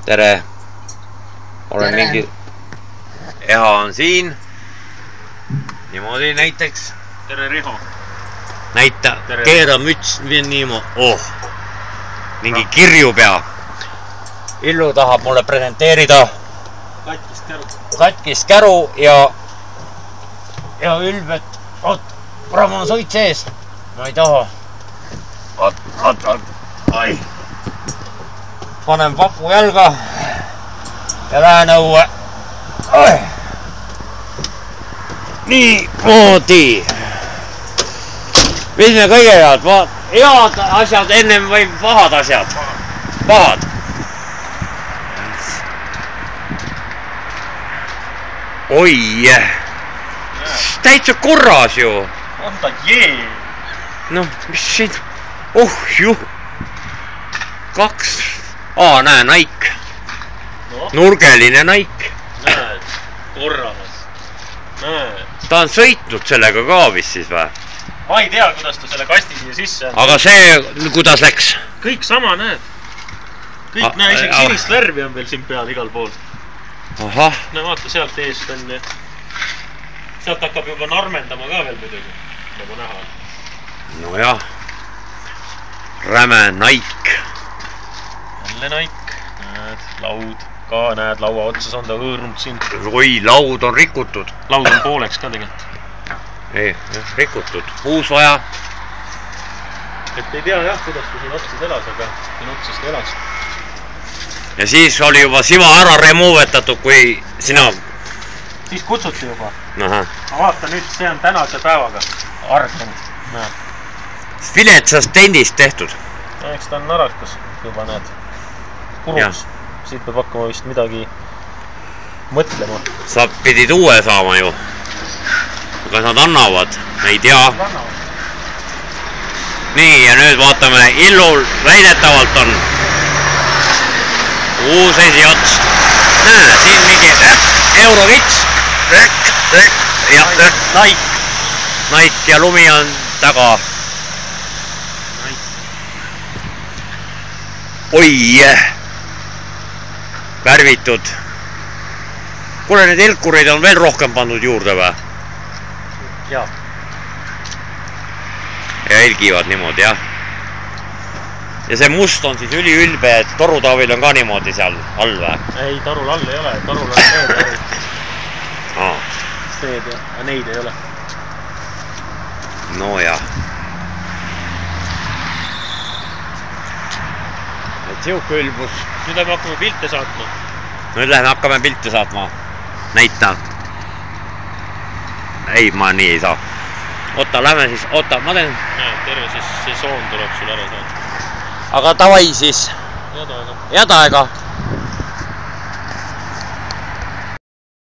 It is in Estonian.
tere. Olen mingi... Eha on siin. Niimoodi näiteks. Tere Riho. Näita. Keera müts niimoodi. Oh. Mingi kirjupea. Illu tahab mulle presenteerida katkist käru ja Ülbet. Oot, praegu on soit sees. Ma ei taha. Oot. Ai. Panen papu jalga ja lähen õue. Nii moodi. Mis me kõigepealt? Head asjad ennem või pahad asjad? Pahad. Oi. Täitsa korras ju. On ta jee. Noh, mis siin? Oh juh. 2. Näe, naik. Nurgeline naik. Näed, korras. Näed. Ta on sõitnud sellega ka vist siis või? Ma ei tea, kuidas ta selle kasti siia sisse on. Aga see, kuidas läks? Kõik sama, näed. Kõik, näe, isegi sinist värvi on veel siin peal igal pool. Ahah. Näe, vaata, sealt eest on. Sealt hakkab juba narmendama ka veel muidugi, nagu näha. No jah. Räme naik. Jälle naik. Näed, laud ka, näed, laua otsas on ta hõõrnud siin. Oi, laud on rikutud. Laud on pooleks ka tegelikult. Ei, rikutud. Uus vaja. Et ei tea jah, kuidas ta siin otsas elas, aga siin otsast elas. Ja siis oli juba siva ära remoovetatud, kui sina... Siis kutsuti juba. Aha. Ma vaata nüüd, see on tänase päevaga. Argnud, näed. Viletsast tendist tehtud. Eks ta on narakas juba, näed. Purus. Siit peab hakkama vist midagi mõtlema. Sa pidid uue saama ju. Kas nad annavad? Ei tea. Nii, ja nüüd vaatame. Illul väidetavalt on uus esiots. Näe, siin mingi eurovits. Ja naik ja lumi on taga. Oi, värvitud. Kuule, need elkureid on veel rohkem pandud juurde või? Jaa. Ja elgivad niimoodi, jah. Ja see must on siis üliülbe, et torutaavil on ka niimoodi seal all või? Ei, tarul all ei ole, tarul on need. Seed ja neid ei ole. No jah. Et siuke ülbus. Nüüd lähme hakkame pilte saatma. Nüüd lähme hakkame pilte saatma. Näita. Ei, ma nii ei saa. Oota, lähme siis. Oota, ma teen. Näed, terve see soon tuleb sul ära saada. Aga tavai siis. Head aega. Head aega.